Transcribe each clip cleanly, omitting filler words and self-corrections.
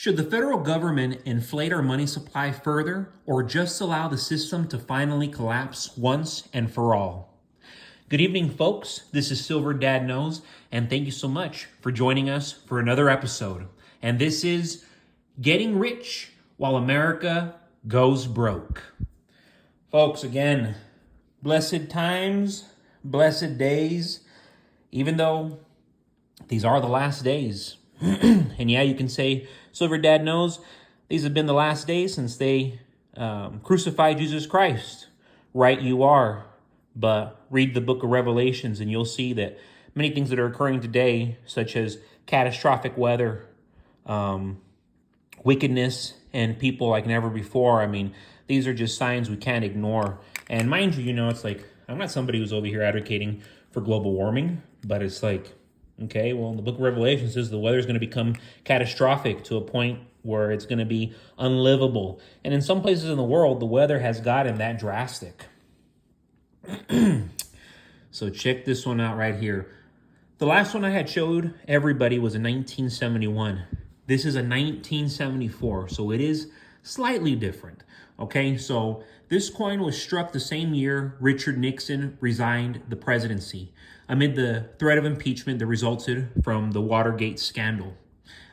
Should the federal government inflate our money supply further or just allow the system to finally collapse once and for all? Good evening, folks. This is Silver Dad Knows, and thank you so much for joining us for another episode. And this is Getting Rich While America Goes Broke. Folks, again, blessed times, blessed days, even though these are the last days. And yeah, you can say, Silver Dad knows, these have been the last days since they crucified Jesus Christ. Right, you are. But read the book of Revelations and you'll see that many things that are occurring today, such as catastrophic weather, wickedness, and people like never before. I mean, these are just signs we can't ignore. And mind you, it's like, I'm not somebody who's over here advocating for global warming, but it's like, okay, well, the book of Revelation says the weather is going to become catastrophic to a point where it's going to be unlivable. And in some places in the world, the weather has gotten that drastic. So check this one out right here. The last one I had showed everybody was in 1971. This is a 1974, so it is slightly different. Okay, so this coin was struck the same year Richard Nixon resigned the presidency amid the threat of impeachment that resulted from the Watergate scandal.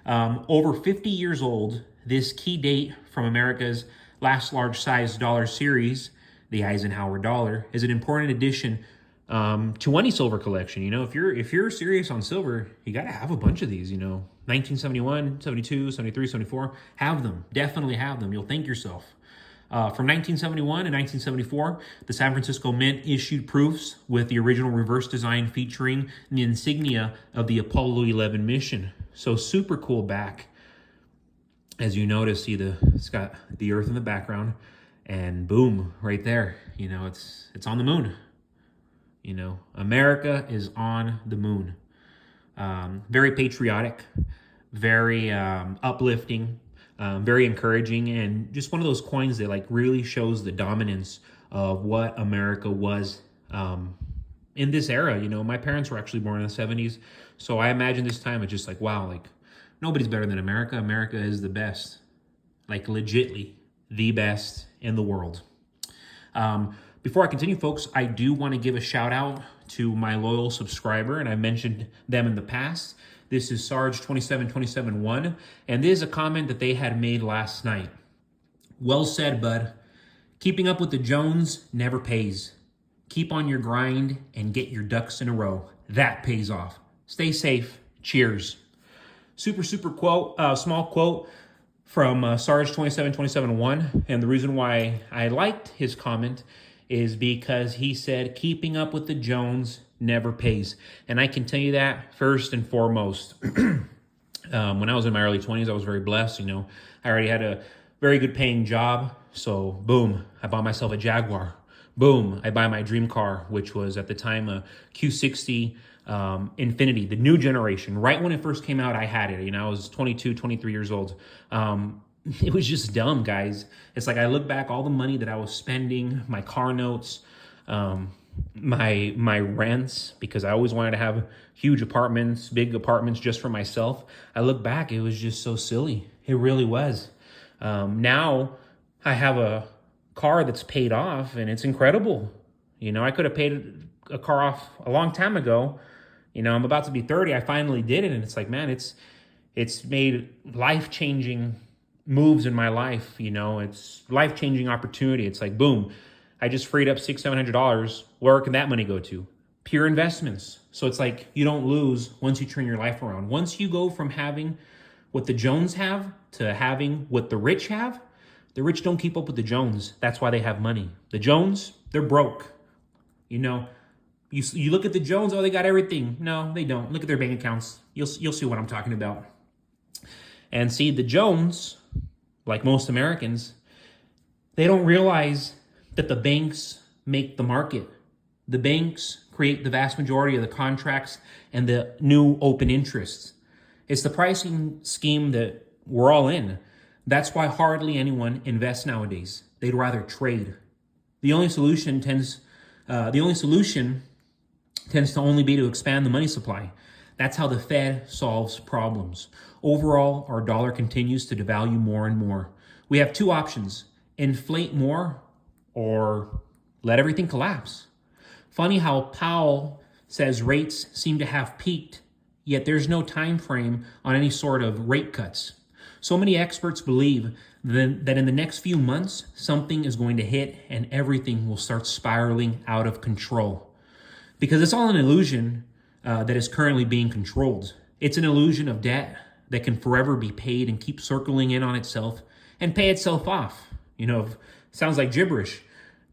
Over 50 years old, this key date from America's last large-sized dollar series, the Eisenhower dollar, is an important addition to any silver collection. If you're serious on silver, you got to have a bunch of these. 1971, 72, 73, 74, have them. Definitely have them. You'll thank yourself. From 1971 and 1974, the San Francisco Mint issued proofs with the original reverse design featuring the insignia of the Apollo 11 mission. So super cool back. As you notice, it's got the Earth in the background, and boom, right there. It's on the moon. America is on the moon. Very patriotic, very uplifting. Very encouraging, and just one of those coins that really shows the dominance of what America was in this era. My parents were actually born in the 70s, so I imagine this time it's just like, wow, nobody's better than America. America is the best, legitly the best in the world. Before I continue, folks, I do want to give a shout out to my loyal subscriber, and I mentioned them in the past. This is Sarge27271, and this is a comment that they had made last night. Well said, bud. Keeping up with the Jones never pays. Keep on your grind and get your ducks in a row. That pays off. Stay safe. Cheers. Super quote, small quote from Sarge27271, and the reason why I liked his comment is because he said, keeping up with the Jones never pays. And I can tell you that first and foremost. When I was in my early 20s, I was very blessed. I already had a very good paying job. So boom, I bought myself a Jaguar. Boom, I buy my dream car, which was at the time a Q60 Infiniti, the new generation. Right when it first came out, I had it. I was 22, 23 years old. It was just dumb, guys. It's like I look back, all the money that I was spending, my car notes, my rents, because I always wanted to have huge apartments, big apartments just for myself. I look back, it was just so silly. It really was. Now I have a car that's paid off and it's incredible. I could have paid a car off a long time ago. I'm about to be 30. I finally did it. And it's like, man, it's made life-changing moves in my life. It's life-changing opportunity. It's like, boom, I just freed up $600-700. Where can that money go to? Pure investments. So it's like you don't lose once you turn your life around. Once you go from having what the Jones have to having what the rich have, the rich don't keep up with the Jones. That's why they have money. The Jones, they're broke. You look at the Jones, oh, they got everything. No, they don't. Look at their bank accounts. You'll see what I'm talking about. And see, the Jones, like most Americans, they don't realize that the banks make the market. The banks create the vast majority of the contracts and the new open interests. It's the pricing scheme that we're all in. That's why hardly anyone invests nowadays. They'd rather trade. The only solution tends to only be to expand the money supply. That's how the Fed solves problems. Overall, our dollar continues to devalue more and more. We have two options: inflate more or let everything collapse. Funny how Powell says rates seem to have peaked, yet there's no time frame on any sort of rate cuts. So many experts believe that in the next few months, something is going to hit and everything will start spiraling out of control. Because it's all an illusion that is currently being controlled. It's an illusion of debt that can forever be paid and keep circling in on itself and pay itself off. Sounds like gibberish,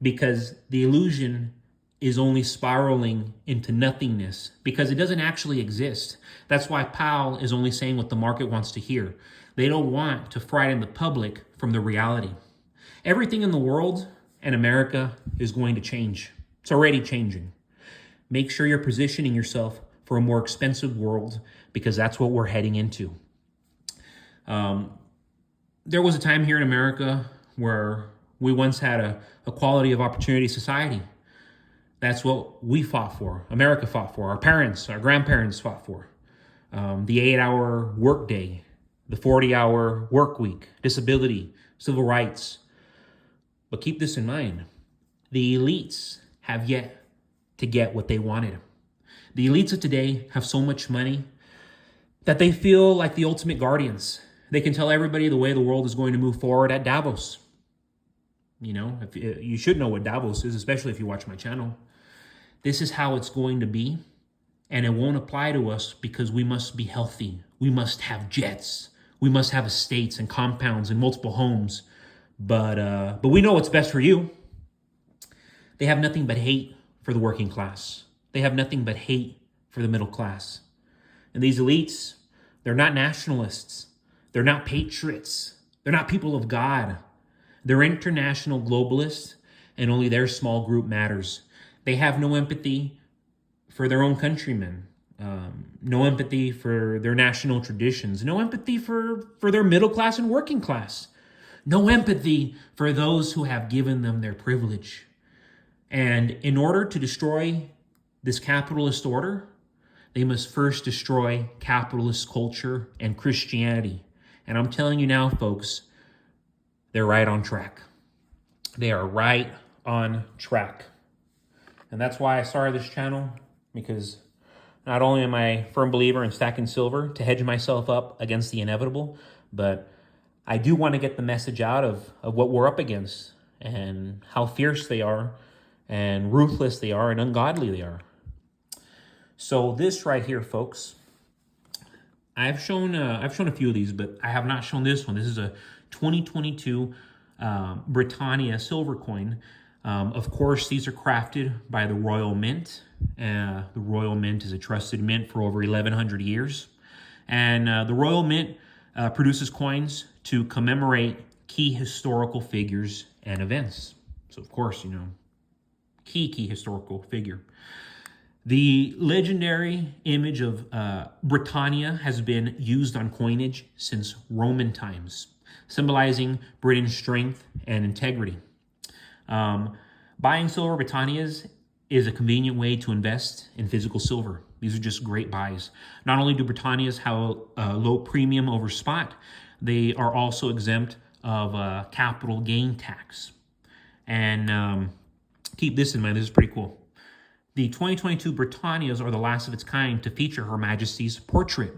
because the illusion is only spiraling into nothingness because it doesn't actually exist. That's why Powell is only saying what the market wants to hear. They don't want to frighten the public from the reality. Everything in the world and America is going to change. It's already changing. Make sure you're positioning yourself for a more expensive world, because that's what we're heading into. There was a time here in America where we once had a equality of opportunity society. That's what we fought for. America fought for. Our parents, our grandparents fought for. The 8-hour workday, the 40-hour work week, disability, civil rights. But keep this in mind. The elites have yet to get what they wanted. The elites of today have so much money that they feel like the ultimate guardians. They can tell everybody the way the world is going to move forward at Davos. You should know what Davos is, especially if you watch my channel. This is how it's going to be, and it won't apply to us because we must be healthy. We must have jets. We must have estates and compounds and multiple homes. But we know what's best for you. They have nothing but hate for the working class. They have nothing but hate for the middle class. And these elites, they're not nationalists. They're not patriots. They're not people of God. They're international globalists, and only their small group matters. They have no empathy for their own countrymen, no empathy for their national traditions, no empathy for their middle class and working class, no empathy for those who have given them their privilege. And in order to destroy this capitalist order, they must first destroy capitalist culture and Christianity. And I'm telling you now, folks, they're right on track. They are right on track. And that's why I started this channel, because not only am I a firm believer in stacking silver to hedge myself up against the inevitable, but I do want to get the message out of what we're up against and how fierce they are and ruthless they are and ungodly they are. So this right here, folks, I've shown a few of these, but I have not shown this one. This is a 2022 Britannia silver coin. Of course, these are crafted by the Royal Mint. The Royal Mint is a trusted mint for over 1,100 years. And the Royal Mint produces coins to commemorate key historical figures and events. So, of course, key historical figure. The legendary image of Britannia has been used on coinage since Roman times, symbolizing Britain's strength and integrity. Buying silver Britannias is a convenient way to invest in physical silver. These are just great buys. Not only do Britannias have a low premium over spot, they are also exempt of capital gain tax. And keep this in mind, this is pretty cool. The 2022 Britannias are the last of its kind to feature Her Majesty's portrait.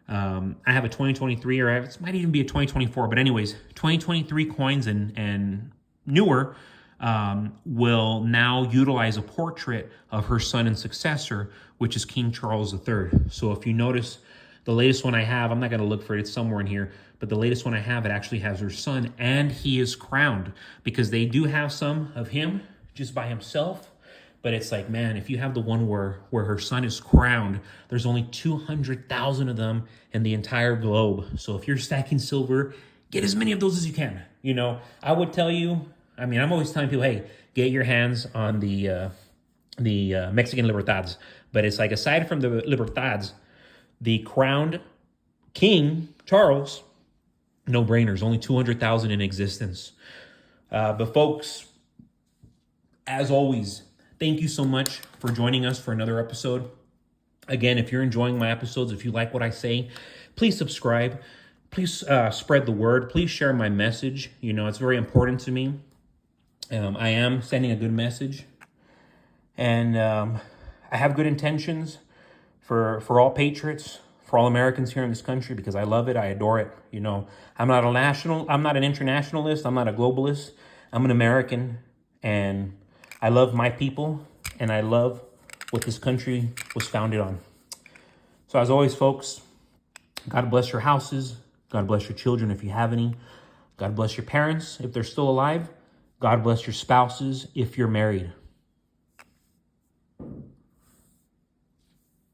I have a 2023, or it might even be a 2024, but anyways, 2023 coins and newer will now utilize a portrait of her son and successor, which is King Charles III. So if you notice, the latest one I have, I'm not going to look for it, it's somewhere in here, but the latest one I have, it actually has her son, and he is crowned, because they do have some of him just by himself. But it's like, man, if you have the one where her son is crowned, there's only 200,000 of them in the entire globe. So if you're stacking silver, get as many of those as you can. I would tell you, I'm always telling people, hey, get your hands on the Mexican Libertads. But it's like, aside from the Libertads, the crowned King Charles, no brainers, only 200,000 in existence. But folks, as always, thank you so much for joining us for another episode. Again, if you're enjoying my episodes, if you like what I say, please subscribe. Please spread the word. Please share my message. You know, it's very important to me. I am sending a good message. And I have good intentions for all patriots, for all Americans here in this country, because I love it. I adore it. You know, I'm not an internationalist. I'm not a globalist. I'm an American, and I love my people, and I love what this country was founded on. So as always, folks, God bless your houses. God bless your children if you have any. God bless your parents if they're still alive. God bless your spouses if you're married.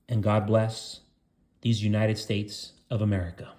And God bless these United States of America.